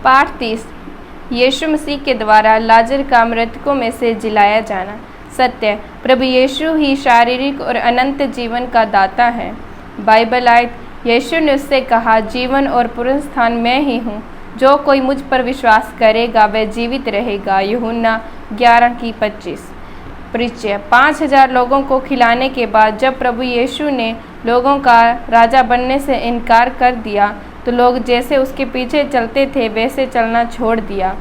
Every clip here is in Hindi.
पाठ 30। यीशु मसीह के द्वारा लाजर का मृतकों में से जिलाया जाना। सत्य, प्रभु यीशु ही शारीरिक और अनंत जीवन का दाता है। बाइबल आयत, यीशु ने उससे कहा, जीवन और पुनरुत्थान मैं ही हूँ, जो कोई मुझ पर विश्वास करेगा वह जीवित रहेगा। यूहन्ना 11:25। परिचय। 5000 लोगों को खिलाने के बाद जब प्रभु यीशु ने लोगों का राजा बनने से इनकार कर दिया तो लोग जैसे उसके पीछे चलते थे वैसे चलना छोड़ दिया।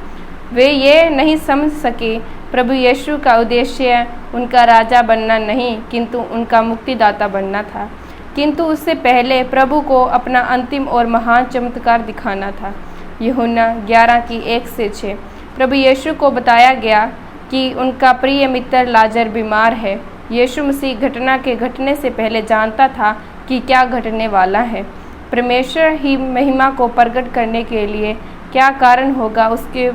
वे ये नहीं समझ सके प्रभु यीशु का उद्देश्य उनका राजा बनना नहीं किंतु उनका मुक्तिदाता बनना था। किंतु उससे पहले प्रभु को अपना अंतिम और महान चमत्कार दिखाना था। यूहन्ना 11:1-6। प्रभु यीशु को बताया गया कि उनका प्रिय मित्र लाजर बीमार है। यीशु मसीह घटना के घटने से पहले जानता था कि क्या घटने वाला है। परमेश्वर ही महिमा को प्रकट करने के लिए क्या कारण होगा उसके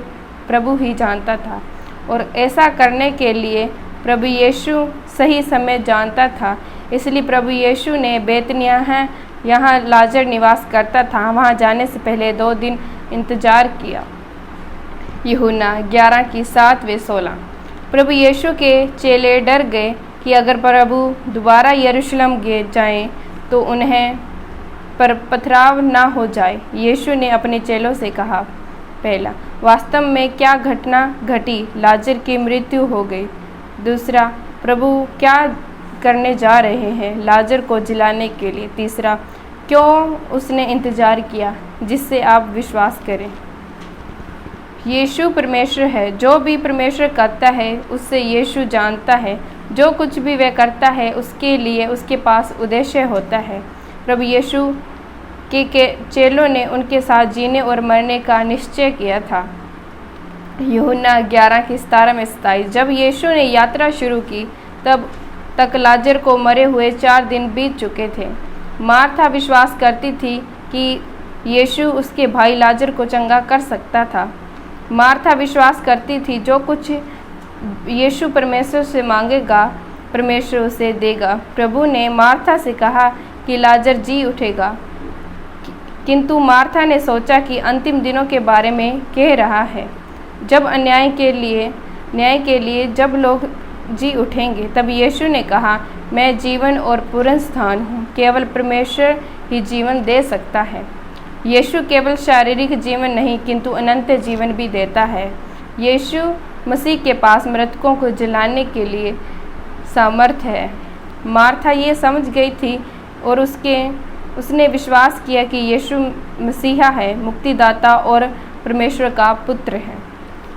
प्रभु ही जानता था, और ऐसा करने के लिए प्रभु यीशु सही समय जानता था। इसलिए प्रभु यीशु ने बेतनियाह है यहाँ लाजर निवास करता था, वहाँ जाने से पहले 2 दिन इंतजार किया। यूहन्ना 11:7-16। प्रभु यीशु के चेले डर गए कि अगर प्रभु दोबारा यरूशलेम जाएं तो उन्हें पर पथराव ना हो जाए। यीशु ने अपने चेलों से कहा, पहला, वास्तव में क्या घटना घटी? लाजर की मृत्यु हो गई। दूसरा, प्रभु क्या करने जा रहे हैं? लाजर को जिलाने के लिए। तीसरा, क्यों उसने इंतजार किया? जिससे आप विश्वास करें। यीशु परमेश्वर है। जो भी परमेश्वर करता है उससे यीशु जानता है। जो कुछ भी वह करता है उसके लिए उसके पास उद्देश्य होता है। प्रभु यीशु के चेलों ने उनके साथ जीने और मरने का निश्चय किया था। यूहन्ना 11:17-27। जब यीशु ने यात्रा शुरू की तब तक लाजर को मरे हुए 4 दिन बीत चुके थे। मार्था विश्वास करती थी कि यीशु उसके भाई लाजर को चंगा कर सकता था। मार्था विश्वास करती थी जो कुछ यीशु परमेश्वर से मांगेगा परमेश्वर उसे देगा। प्रभु ने मार्था से कहा कि लाजर जी उठेगा, किंतु मार्था ने सोचा कि अंतिम दिनों के बारे में कह रहा है, जब न्याय के लिए जब लोग जी उठेंगे। तब यीशु ने कहा, मैं जीवन और पुनरुत्थान हूँ, केवल परमेश्वर ही जीवन दे सकता है। यीशु केवल शारीरिक जीवन नहीं किंतु अनंत जीवन भी देता है। यीशु मसीह के पास मृतकों को जिलाने के लिए सामर्थ्य है। मार्था ये समझ गई थी और उसने विश्वास किया कि यीशु मसीहा है, मुक्तिदाता और परमेश्वर का पुत्र है।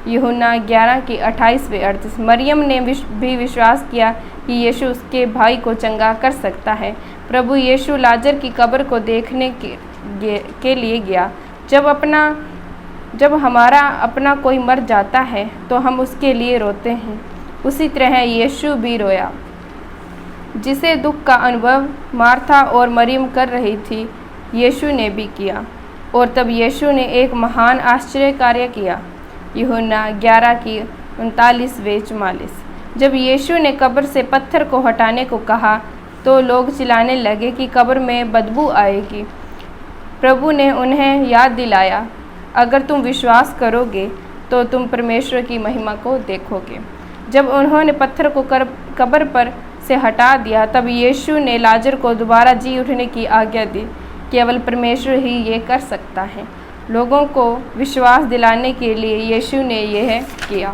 यूहन्ना 11:28-38। मरियम ने भी विश्वास किया कि यीशु उसके भाई को चंगा कर सकता है। प्रभु यीशु लाजर की कब्र को देखने के लिए गया। जब हमारा अपना कोई मर जाता है तो हम उसके लिए रोते हैं, उसी तरह यीशु भी रोया। जिसे दुख का अनुभव मार्था और मरियम कर रही थी, यीशु ने भी किया, और तब यीशु ने एक महान आश्चर्य कार्य किया। यूहन्ना 11:39-44। जब यीशु ने कब्र से पत्थर को हटाने को कहा तो लोग चिल्लाने लगे कि कब्र में बदबू आएगी। प्रभु ने उन्हें याद दिलाया, अगर तुम विश्वास करोगे तो तुम परमेश्वर की महिमा को देखोगे। जब उन्होंने पत्थर को कब्र पर से हटा दिया तब यीशु ने लाजर को दोबारा जी उठने की आज्ञा दी। केवल परमेश्वर ही ये कर सकता है। लोगों को विश्वास दिलाने के लिए यीशु ने यह किया,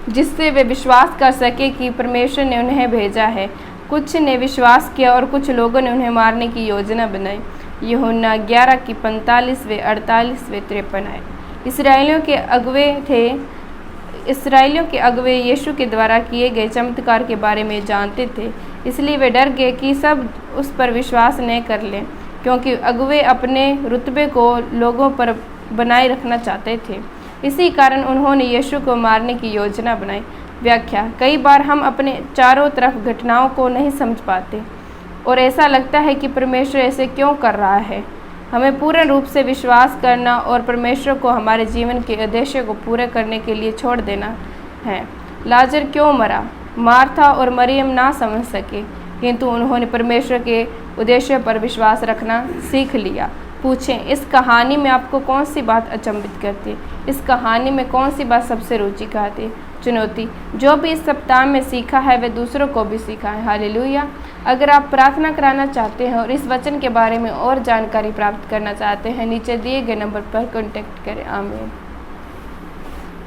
जिससे वे विश्वास कर सके कि परमेश्वर ने उन्हें भेजा है। कुछ ने विश्वास किया और कुछ लोगों ने उन्हें मारने की योजना बनाई। यूहन्ना 11:45-48-53 आए। इस्राएलियों के अगुवे यीशु के द्वारा किए गए चमत्कार के बारे में जानते थे, इसलिए वे डर गए कि सब उस पर विश्वास न कर लें, क्योंकि अगुवे अपने रुतबे को लोगों पर बनाए रखना चाहते थे। इसी कारण उन्होंने यीशु को मारने की योजना बनाई। व्याख्या। कई बार हम अपने चारों तरफ घटनाओं को नहीं समझ पाते और ऐसा लगता है कि परमेश्वर ऐसे क्यों कर रहा है। हमें पूर्ण रूप से विश्वास करना और परमेश्वर को हमारे जीवन के उद्देश्य को पूरे करने के लिए छोड़ देना है। लाजर क्यों मरा? मार्था और मरियम ना समझ सके, किंतु उन्होंने परमेश्वर के उद्देश्य पर विश्वास रखना सीख लिया। पूछें, इस कहानी में आपको कौन सी बात अचंभित करती है? इस कहानी में कौन सी बात सबसे रुचि आती है? चुनौती, जो भी इस सप्ताह में सीखा है वह दूसरों को भी सिखाएं। हालेलुया। अगर आप प्रार्थना कराना चाहते हैं और इस वचन के बारे में और जानकारी प्राप्त करना चाहते हैं, नीचे दिए गए नंबर पर कॉन्टैक्ट करें। आमीन।